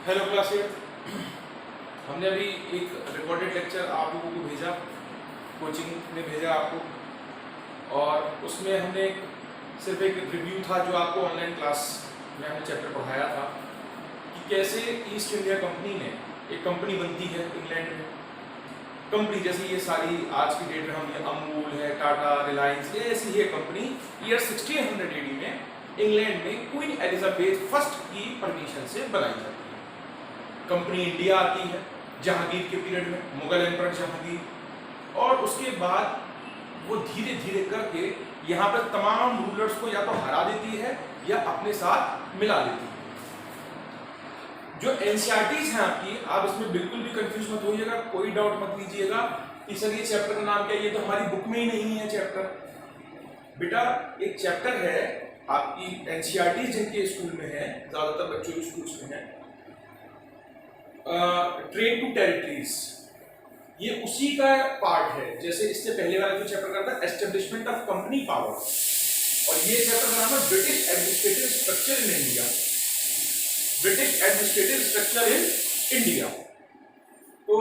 Hello classmate, हमने अभी एक रिकॉर्डेड लेक्चर आप लोगों को भेजा, कोचिंग ने भेजा आपको, और उसमें हमने सिर्फ एक रिव्यू था जो आपको ऑनलाइन क्लास में हमने चैप्टर पढ़ाया था कि कैसे ईस्ट इंडिया कंपनी ने एक कंपनी बनती है इंग्लैंड में। कंपनी जैसे ये सारी आज की डेट में हम ये अमूल है, टाटा, रिलायंस, ये ऐसी ही कंपनी ईयर 1600 AD में इंग्लैंड में क्वीन एलिजाबेथ फर्स्ट की परमिशन से बनाई जाती है। कंपनी इंडिया आती है जहांगीर के पीरियड में, मुगल एम्परर जहांगीर, और उसके बाद वो धीरे धीरे करके यहाँ पर तमाम रूलर्स को या तो हरा देती है या अपने साथ मिला देती है। जो एनसीईआरटीज हैं आपकी, आप इसमें बिल्कुल भी कंफ्यूज मत होइएगा, कोई डाउट मत लीजिएगा कि सर ये चैप्टर का नाम क्या है, ये तो हमारी बुक में ही नहीं है चैप्टर। बेटा एक चैप्टर है आपकी एनसीईआरटीज जिनके स्कूल में है, ज्यादातर बच्चों के स्कूल्स में है, ट्रेड टू टेरिटरीज, ये उसी का पार्ट है। जैसे इससे पहले वाला जो चैप्टर का था एस्टेब्लिशमेंट ऑफ कंपनी पावर, और ये चैप्टर का नाम है British administrative structure in India. British administrative structure in India, तो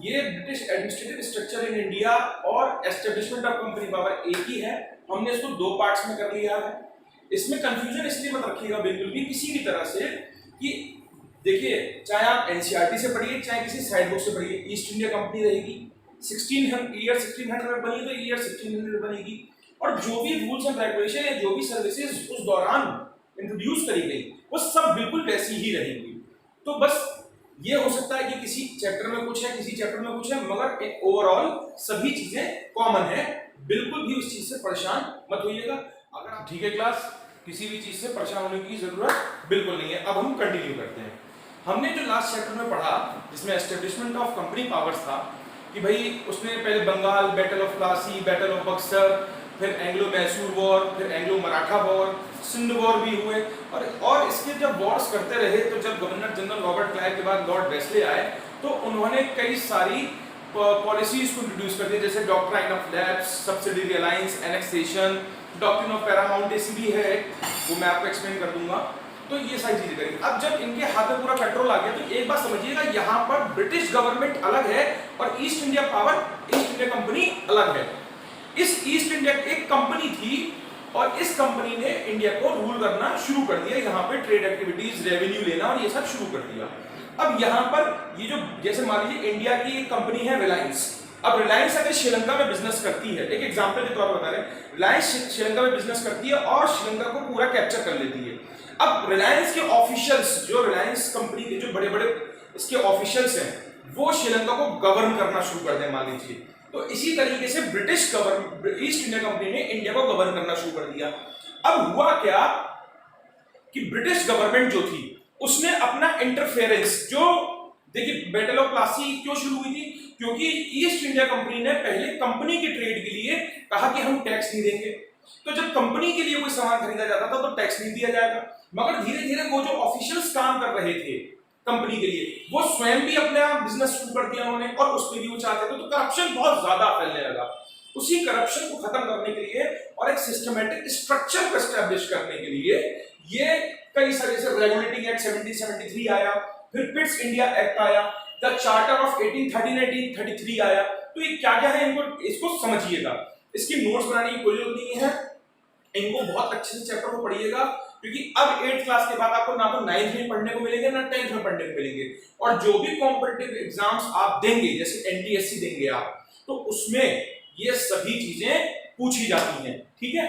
ये British administrative structure in India और एस्टेब्लिशमेंट ऑफ कंपनी पावर एक ही है। हमने इसको दो पार्ट्स में कर लिया है। इसमें कंफ्यूजन इसलिए मत रखिएगा बिल्कुल भी किसी भी तरह से कि देखिए, चाहे आप एनसीईआरटी से पढ़िए चाहे किसी साइड बुक से पढ़िए, ईस्ट इंडिया कंपनी रहेगी। ईयर 1600 में बनी तो ईयर 1600 बनेगी, और जो भी रूल्स एंड रेगुलेशन या जो भी सर्विसेज उस दौरान इंट्रोड्यूस करी गई वो सब बिल्कुल वैसी ही रहेंगी। तो बस ये हो सकता है कि किसी चैप्टर में कुछ है, किसी चैप्टर में कुछ है, मगर ओवरऑल सभी चीजें कॉमन है। बिल्कुल भी उस चीज से परेशान मत होइएगा। अगर आप ठीक है क्लास, किसी भी चीज से परेशान होने की जरूरत बिल्कुल नहीं है। अब हम कंटिन्यू करते हैं। हमने जो लास्ट चैप्टर में पढ़ा जिसमें एस्टेब्लिशमेंट ऑफ कंपनी पावर्स था कि भाई उसने पहले Bengal, battle of Plassey, battle of Buxar, फिर एंग्लो मैसूर वॉर, फिर Anglo Maratha war, Sindh war भी हुए, और इसके जब वॉर्स करते रहे तो जब गवर्नर जनरल रॉबर्ट क्लाइव के बाद लॉर्ड वेस्ले आए तो उन्होंने कई सारी पॉलिसीज को इंट्रोड्यूस कर दी, जैसे doctrine of lapse, subsidiary alliance, annexation, doctrine of paramountcy भी है, वो मैं आपको एक्सप्लेन कर दूंगा। तो ये सारी चीजें करेंगे। अब जब इनके हाथ में पूरा कंट्रोल आ गया तो एक बात समझिएगा, यहाँ पर ब्रिटिश गवर्नमेंट अलग है और east India power, east India company अलग है। इस ईस्ट इंडिया एक कंपनी थी और इस कंपनी ने इंडिया को रूल करना शुरू कर दिया। यहाँ पे ट्रेड एक्टिविटीज, रेवेन्यू लेना और ये सब शुरू कर दिया। अब यहाँ पर ये जो, जैसे मान लीजिए इंडिया की एक कंपनी है रिलायंस। अब रिलायंस अगर श्रीलंका में बिजनेस करती है, एक एग्जांपल के तौर पर बता रहे हैं, रिलायंस श्रीलंका में बिजनेस करती है और श्रीलंका को पूरा कैप्चर कर लेती है। अब रिलायंस के ऑफिशियल्स, जो रिलायंस कंपनी के जो बड़े बड़े इसके ऑफिशियल्स हैं, वो श्रीलंका को गवर्न करना शुरू कर दें मान लीजिए। तो इसी तरीके से British government, east India company ने इंडिया को गवर्न करना शुरू कर दिया। अब हुआ क्या कि ब्रिटिश गवर्नमेंट जो थी उसने अपना इंटरफेरेंस, जो देखिए बैटल ऑफ प्लासी क्यों शुरू हुई थी, क्योंकि ईस्ट इंडिया कंपनी ने पहले कंपनी के ट्रेड के लिए कहा कि हम टैक्स नहीं देंगे। तो जब कंपनी के लिए कोई सामान खरीदा जाता था तो टैक्स नहीं दिया जाएगा, मगर धीरे धीरे वो जो ऑफिशियल्स काम कर रहे थे कंपनी के लिए, वो स्वयं भी अपना बिजनेस शुरू कर दिया उन्होंने और उस पर भी वो चाहते थे। तो करप्शन बहुत ज्यादा फैलने लगा। उसी करप्शन को खत्म करने के लिए और एक सिस्टमैटिक स्ट्रक्चर को एस्टैब्लिश करने के लिए ये कई सारे, जैसे रेगुलेटिंग एक्ट 1773 आया, फिर पिट्स इंडिया एक्ट आया, द चार्टर ऑफ 1833 आया। तो ये क्या क्या है, इसको समझिएगा। इसकी नोट्स बनाने की कोई जरूरत नहीं है, इनको बहुत अच्छे से चैप्टर को पढ़िएगा, क्योंकि अब 8th क्लास के बाद आपको ना तो 9th में पढ़ने को मिलेंगे ना 10th में पढ़ने को मिलेंगे। और जो भी कॉम्पिटिटिव एग्जाम्स आप देंगे, जैसे एनटीएससी देंगे आप, तो उसमें ये सभी चीजें पूछी जाती हैं। ठीक है,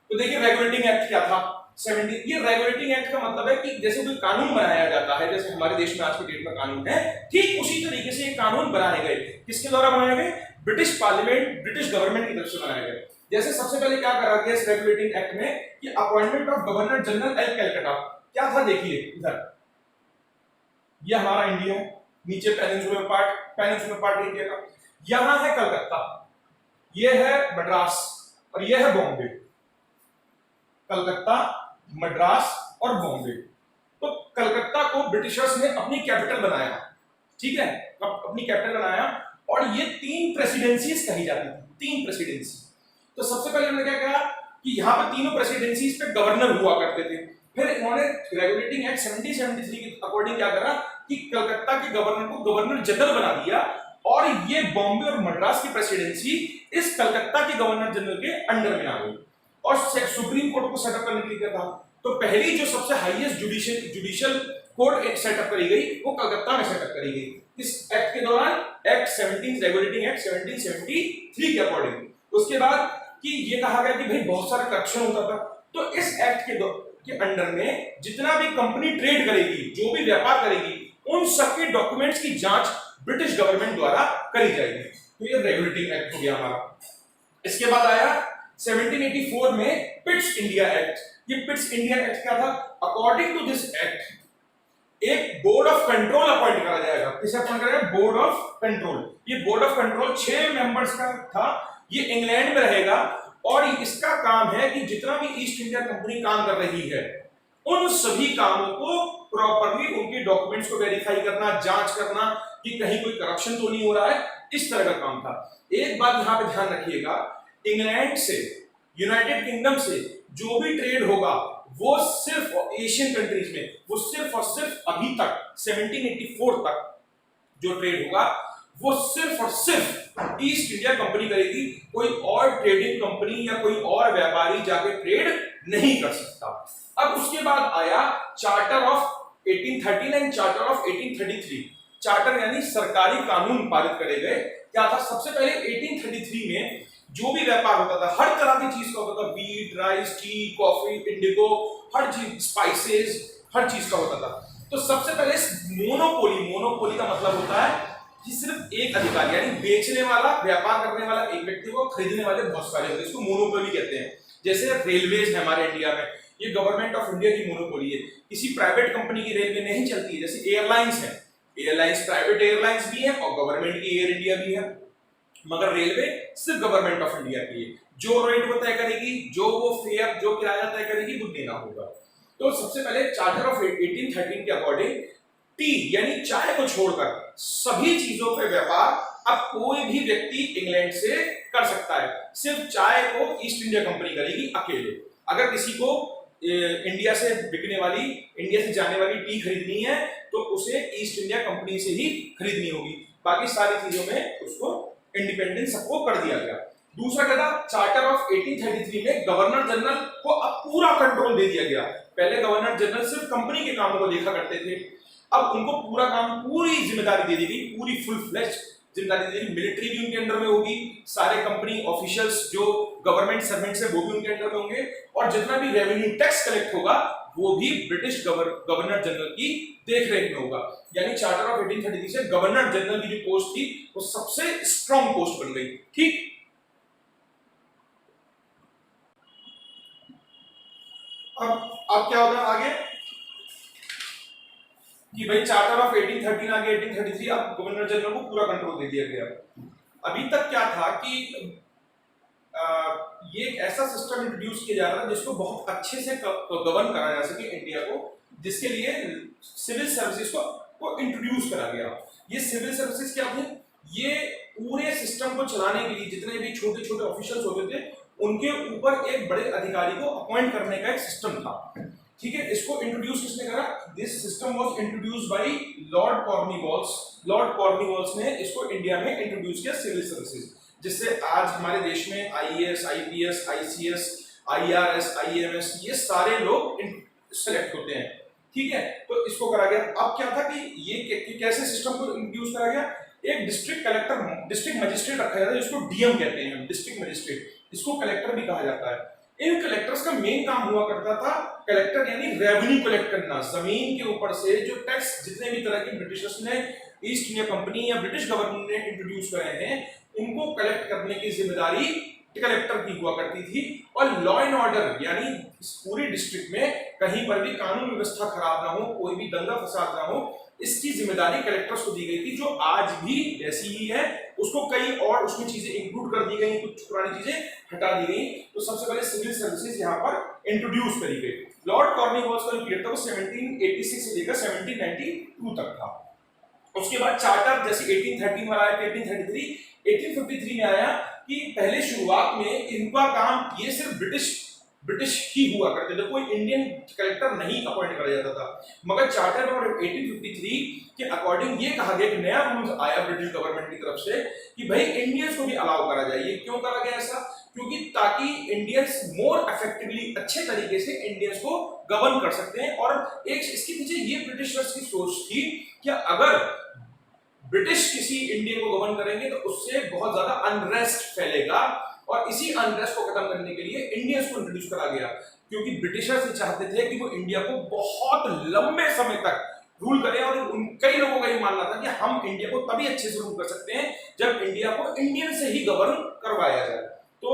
तो देखिए रेगुलेटिंग एक्ट क्या था 70। ये रेगुलेटिंग एक्ट का मतलब है कि जैसे कोई कानून बनाया जाता है, जैसे हमारे देश में आज के डेट में कानून है, ठीक उसी तरीके से ये कानून बनाए गए। किसके द्वारा बनाए गए? ब्रिटिश पार्लियामेंट, ब्रिटिश गवर्नमेंट की तरफ से बनाए गए। जैसे सबसे पहले क्या करा गया इस रेगुलेटिंग एक्ट में कि appointment of governor general at Calcutta. क्या था देखिए इधर, ये हमारा इंडिया है, नीचे पेनिनसुलर पार्ट इंडिया का, यहां है कलकत्ता, ये है मद्रास और ये है बॉम्बे। कलकत्ता, मद्रास और बॉम्बे। तो कलकत्ता को ब्रिटिशर्स ने अपनी कैपिटल बनाया, ठीक है, अपनी कैपिटल बनाया, और ये 3 प्रेसिडेंसीज कही जाती थी, 3 प्रेसिडेंसी। तो सबसे पहले उन्होंने क्या कहा कि यहाँ पे तीनों प्रेसिडेंसीज पे गवर्नर हुआ करते थे। फिर इन्होंने रेगुलेटिंग एक्ट 1773 के अकॉर्डिंग क्या करा कि कलकत्ता के गवर्नर को गवर्नर जनरल बना दिया, और ये बॉम्बे और मद्रास की प्रेसिडेंसी इस कलकत्ता के गवर्नर जनरल के अंडर में आ गई, और सुप्रीम कोर्ट को सेटअप करने के लिए था। तो पहली जो सबसे हाईएस्ट जुडिशियल कोर्ट सेटअप करी गई वो कलकत्ता में सेटअप करी गई इस एक्ट के दौरान, एक्ट 17 रेगुलेटिंग एक्ट 1773 के अकॉर्डिंग। उसके बाद कि ये कहा गया कि भाई बहुत सारा करप्शन होता था, तो इस एक्ट के अंडर में जितना भी कंपनी ट्रेड करेगी, जो भी व्यापार करेगी, उन सबके डॉक्यूमेंट्स की जांच ब्रिटिश गवर्नमेंट द्वारा करी जाएगी। तो ये रेगुलेटिंग एक्ट हो गया हमारा। इसके बाद आया 1784 में पिट्स इंडिया एक्ट। ये पिट्स इंडिया एक्ट क्या था? अकॉर्डिंग टू दिस एक्ट एक बोर्ड ऑफ कंट्रोल अपॉइंट करा जाएगा। किसे अपॉइंट करा जाएगा? Board of control. ये बोर्ड ऑफ कंट्रोल 6 मेंबर्स का था, ये इंग्लैंड में रहेगा, और इसका काम है कि जितना भी ईस्ट इंडिया कंपनी काम कर रही है उन सभी कामों को प्रॉपर्ली उनके डॉक्यूमेंट्स को वेरीफाई करना, जांच करना कि कहीं कोई करप्शन तो नहीं हो रहा है, इस तरह का काम था। एक बात यहां पे ध्यान रखिएगा, इंग्लैंड से, यूनाइटेड किंगडम से जो भी ट्रेड होगा वो सिर्फ एशियन कंट्रीज में, वो सिर्फ और सिर्फ अभी तक 1784 तक जो ट्रेड होगा वो सिर्फ और सिर्फ ईस्ट इंडिया कंपनी करेगी। कोई और ट्रेडिंग कंपनी या कोई और व्यापारी जाके ट्रेड नहीं कर सकता। अब उसके बाद आया charter of 1813 and charter of 1833। Charter यानी सरकारी कानून पारित करे गए। क्या था? सबसे पहले 1833 में जो भी व्यापार होता था, हर तरह की चीज का होता था, wheat, rice, tea, coffee, indigo, हर चीज, स्पाइसेस, हर चीज का होता था। तो सबसे पहले मोनोपोली का मतलब होता है कि सिर्फ एक अधिकारी, यानी बेचने वाला, व्यापार करने वाला एक व्यक्ति को, खरीदने वाले बहुत सारे होते हैं, इसको मोनोपोली कहते हैं। जैसे रेलवेज है हमारे इंडिया में, ये गवर्नमेंट ऑफ इंडिया की मोनोपोली है। किसी प्राइवेट कंपनी की रेलवे नहीं चलती है। जैसे एयरलाइंस है, एयरलाइंस प्राइवेट एयरलाइंस भी है और गवर्नमेंट की एयर इंडिया भी है, मगर रेलवे सिर्फ गवर्नमेंट ऑफ इंडिया की है। जो रेट वो तय करेगी, जो वो फेयर, जो किराया तय करेगी, वो देना होगा। तो सबसे पहले चार्टर ऑफ 1813 के अकॉर्डिंग टी यानी चाय को छोड़कर सभी चीजों पे व्यापार अब कोई भी व्यक्ति इंग्लैंड से कर सकता है। सिर्फ चाय को ईस्ट इंडिया कंपनी करेगी अकेले। अगर किसी को इंडिया से बिकने वाली, इंडिया से जाने वाली टी खरीदनी है तो उसे ईस्ट इंडिया कंपनी से ही खरीदनी होगी। बाकी सारी चीजों में उसको इंडिपेंडेंस सबको कर दिया गया। दूसरा क्या था? चार्टर ऑफ 1833 में गवर्नर जनरल को अब पूरा कंट्रोल दे दिया गया। पहले गवर्नर जनरल सिर्फ कंपनी के कामों को देखा करते थे, अब उनको पूरा काम, पूरी जिम्मेदारी दे दी गई, पूरी फुल फ्लेज जिम्मेदारी दे दी। मिलिट्री भी उनके अंडर में होगी, सारे कंपनी ऑफिशियल्स जो गवर्नमेंट सर्वेंट्स है वो भी उनके अंडर में होंगे, और जितना भी रेवेन्यू टैक्स कलेक्ट होगा वो भी ब्रिटिश गवर्नर जनरल की देखरेख में होगा। यानी चार्टर ऑफ 1833 से गवर्नर जनरल की जो पोस्ट थी वो सबसे स्ट्रॉन्ग पोस्ट बन गई। ठीक, अब क्या होगा आगे कि भाई चार्टर ऑफ 1813 आगे 1833, अब गवर्नर जनरल को पूरा कंट्रोल दे दिया गया। अभी तक क्या था कि ये एक ऐसा सिस्टम इंट्रोड्यूस किया जा रहा था जिसको बहुत अच्छे से गवर्न करा जा सके इंडिया को, जिसके लिए सिविल सर्विसेज को इंट्रोड्यूस करा गया। ये सिविल सर्विसेज क्या थे? ये पूरे सिस्टम को चलाने के लिए जितने भी छोटे छोटे ऑफिशियल्स होते थे उनके ऊपर एक बड़े अधिकारी को अपॉइंट करने का एक सिस्टम था। ठीक है, इसको इंट्रोड्यूस किसने करा? This system was introduced by Lord Cornwallis. Lord Cornwallis ने इसको इंडिया में इंट्रोड्यूस किया, सिविल सर्विसेज, जिससे आज हमारे देश में IAS, IPS, ICS, IRS, IMS ये सारे लोग सेलेक्ट होते हैं। ठीक है, तो इसको करा गया। अब क्या था कि ये कैसे सिस्टम को इंट्रोड्यूस करा गया? एक डिस्ट्रिक्ट कलेक्टर, डिस्ट्रिक्ट मजिस्ट्रेट रखा जाता है, जिसको डीएम कहते हैं, डिस्ट्रिक्ट मजिस्ट्रेट, इसको कलेक्टर भी कहा जाता है। इन कलेक्टर्स का मेन काम हुआ करता था, कलेक्टर यानी रेवेन्यू कलेक्ट करना, जमीन के ऊपर से जो टैक्स जितने भी तरह के ब्रिटिशर्स ने, ईस्ट इंडिया कंपनी या ब्रिटिश गवर्नमेंट ने इंट्रोड्यूस करे हैं, उनको कलेक्ट करने की जिम्मेदारी कलेक्टर की हुआ करती थी। और लॉ एंड ऑर्डर यानी इस पूरी डिस्ट्रिक्ट में कहीं पर भी कानून व्यवस्था खराब ना हो, कोई भी दंगा फसाद ना हो, इसकी जिम्मेदारी कलेक्टर्स को दी गई थी, जो आज भी वैसी ही है। उसको कई और उसमें चीजें इंक्लूड कर दी गई, कुछ पुरानी चीजें हटा दी गई। तो सबसे पहले सिविल सर्विसेज यहाँ पर इंट्रोड्यूस करी गई। लॉर्ड कॉर्नवालिस का जो पीरियड था वो 1786 से लेकर 1792 तक था। उसके बाद चार्टर जैसे 1813 वाला आया, 1833 में आया कि पहले शुरुआत में इनका काम, ये सिर्फ ब्रिटिश ब्रिटिश ही हुआ करते थे, कोई इंडियन कलेक्टर नहीं अपॉइंट करा जाता था। मगर चार्टर और 1853 के अकॉर्डिंग ये कहा गया कि नया रूल आया ब्रिटिश गवर्नमेंट की तरफ से कि भाई इंडियंस को भी अलाउ करा जाए। ये क्यों करा गया ऐसा? क्योंकि ताकि इंडियंस मोर इफेक्टिवली, अच्छे तरीके से इंडियंस को गवर्न कर सकते हैं। और एक इसके पीछे ये ब्रिटिशर्स की सोच थी कि अगर ब्रिटिश किसी इंडियन को गवर्न करेंगे तो उससे बहुत ज्यादा अनरेस्ट फैलेगा, और इसी अनरेस्ट को खत्म करने के लिए इंडियंस को इंट्रोड्यूस करा गया। क्योंकि ब्रिटिशर्स ये चाहते थे कि वो इंडिया को बहुत लंबे समय तक रूल करें, और कई लोगों का ये मानना था कि हम इंडिया को तभी अच्छे से रूल कर सकते हैं जब इंडिया को इंडियन से ही गवर्न करवाया जाए। तो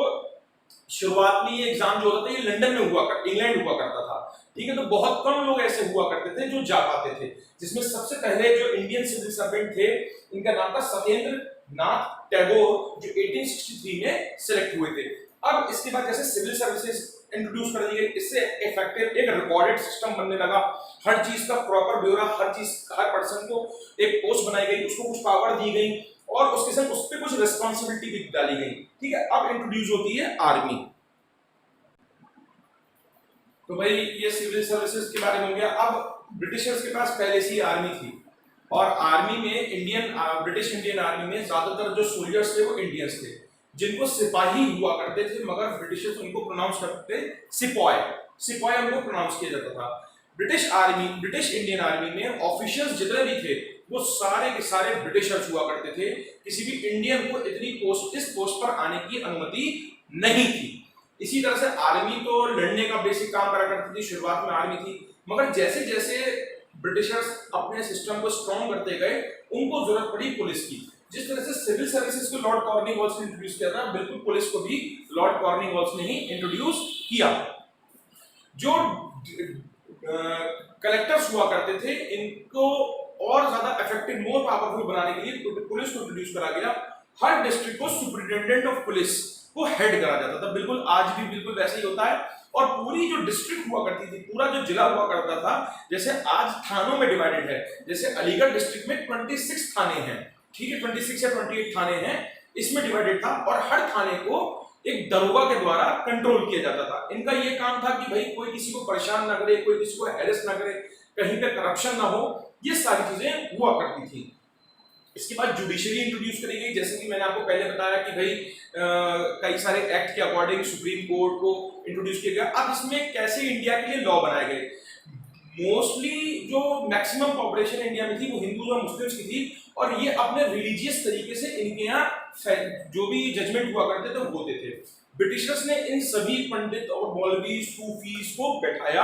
शुरुआत में ये एग्जाम जो होता था ये लंदन में हुआ कर, इंग्लैंड हुआ करता था, ठीक है। तो बहुत कम लोग ऐसे हुआ करते थे जो जा पाते थे, जिसमें सबसे पहले जो इंडियन सिविल सर्वेंट थे इनका नाम था सत्येंद्र नाथ टैगोर, जो 1863 में सिलेक्ट हुए थे। अब इसके बाद जैसे सिविल सर्विसेज इंट्रोड्यूस कर दी गई, इससे इफेक्टिव एक रिकॉर्डेड सिस्टम बनने लगा, हर चीज का प्रॉपर ब्यौरा, हर चीज, हर पर्सन को एक पोस्ट बनाई गई, उसको कुछ पावर दी गई और उसके साथ उस पर कुछ रिस्पॉन्सिबिलिटी भी डाली गई, ठीक है। अब इंट्रोड्यूस होती है आर्मी। तो भाई ये सिविल सर्विसेज के बारे में हो गया। अब ब्रिटिशर्स के पास पहले से ही आर्मी थी, और आर्मी में ब्रिटिश इंडियन आर्मी में ज्यादातर जो सोल्जर्स थे वो इंडियंस थे, जिनको सिपाही हुआ करते थे, मगर ब्रिटिशर्स उनको प्रोनाउंस करते थे सिपॉय, सिपॉय उनको प्रोनाउंस किया जाता था। ब्रिटिश इंडियन आर्मी में ऑफिशियल्स जितने भी थे वो सारे के सारे ब्रिटिशर्स हुआ करते थे। किसी भी इंडियन को इस पोस्ट पर आने की अनुमति नहीं थी। इसी तरह से आर्मी तो लड़ने का बेसिक काम करा करती थी, शुरुआत में आर्मी थी, मगर जैसे जैसे ब्रिटिशर्स अपने सिस्टम को स्ट्रॉन्ग करते गए उनको जरूरत पड़ी पुलिस की। जिस तरह से सिविल सर्विसेज को लॉर्ड कॉर्नवालिस ने इंट्रोड्यूस किया था, बिल्कुल पुलिस को भी लॉर्ड कॉर्नवालिस ने ही इंट्रोड्यूस किया। जो कलेक्टर्स हुआ करते थे इनको और ज्यादा इफेक्टिव, मोर पावरफुल बनाने के लिए पुलिस को इंट्रोड्यूस करा गया। हर डिस्ट्रिक्ट को सुपरिटेंडेंट ऑफ पुलिस को हेड करा जाता था, बिल्कुल आज भी बिल्कुल वैसे ही होता है। और पूरी जो डिस्ट्रिक्ट हुआ करती थी, पूरा जो जिला हुआ करता था, जैसे आज थानों में डिवाइडेड है, जैसे अलीगढ़ डिस्ट्रिक्ट में 26 थाने हैं, ठीक है, 26 या 28 थाने हैं, इसमें डिवाइडेड था। और हर थाने को एक दरोगा के द्वारा कंट्रोल किया जाता था। इनका ये काम था कि भाई कोई किसी को परेशान ना करे, कोई किसी को हैरेस ना करे, कहीं पे करप्शन ना हो, ये सारी चीजें हुआ करती थी। इसके बाद जुडिशरी इंट्रोड्यूस करी गई, जैसे कि मैंने आपको पहले बताया कि भाई कई सारे एक्ट के अकॉर्डिंग सुप्रीम कोर्ट को इंट्रोड्यूस किया गया। अब इसमें कैसे इंडिया के लिए लॉ बनाए गए। मोस्टली जो मैक्सिमम पॉपुलेशन इंडिया में थी वो हिंदू और मुस्लिम्स की थी, और ये अपने रिलीजियस तरीके से इनके यहाँ जो भी जजमेंट हुआ करते थे वो होते थे। ब्रिटिशर्स ने इन सभी पंडित और मौलवी सूफीज को बैठाया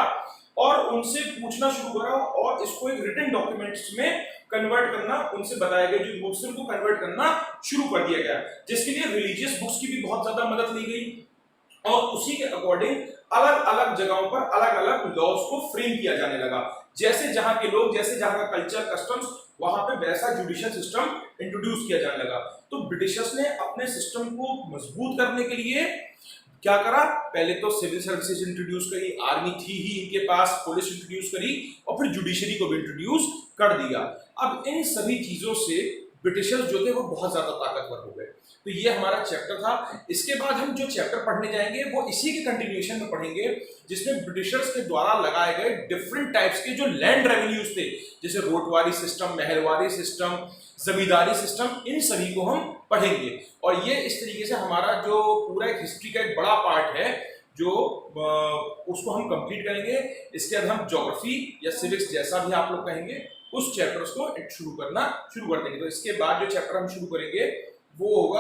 और उनसे पूछना शुरू करा, और इसको एक रिटन डॉक्यूमेंट्स में कन्वर्ट करना उनसे बताया गया, जो मुस्लिम को कन्वर्ट करना शुरू कर दिया गया, जिसके लिए रिलीजियस बुक्स की भी बहुत ज्यादा मदद ली गई। और उसी के अकॉर्डिंग अलग अलग जगहों पर अलग अलग लॉज को फ्रेम किया जाने लगा। जैसे जहां के लोग, जैसे जहां का कल्चर कस्टम्स, वहां पे वैसा जुडिशियल सिस्टम इंट्रोड्यूस किया जाने लगा। तो ब्रिटिशर्स ने अपने सिस्टम को मजबूत करने के लिए क्या करा, पहले तो सिविल सर्विसेज इंट्रोड्यूस करी, आर्मी थी ही इनके पास, पुलिस इंट्रोड्यूस करी, और फिर जुडिशरी को भी इंट्रोड्यूस कर दिया। अब इन सभी चीजों से ब्रिटिशर्स जो थे वो बहुत ज्यादा ताकतवर हो गए। तो ये हमारा चैप्टर था। इसके बाद हम जो चैप्टर पढ़ने जाएंगे वो इसी के कंटिन्यूएशन में पढ़ेंगे, जिसमें ब्रिटिशर्स के द्वारा लगाए गए डिफरेंट टाइप्स के जो लैंड रेवेन्यूज थे, जैसे रोटवारी सिस्टम, महलवारी सिस्टम, जमींदारी सिस्टम, इन सभी को हम पढ़ेंगे। और ये इस तरीके से हमारा जो पूरा एक हिस्ट्री का एक बड़ा पार्ट है जो उसको हम कंप्लीट करेंगे। इसके बाद हम ज्योग्राफी या सिविक्स जैसा भी आप लोग कहेंगे उस चैप्टर्स को शुरू कर देंगे। तो इसके बाद जो चैप्टर हम शुरू करेंगे वो होगा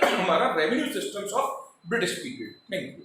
हमारा revenue systems of British period. Thank you.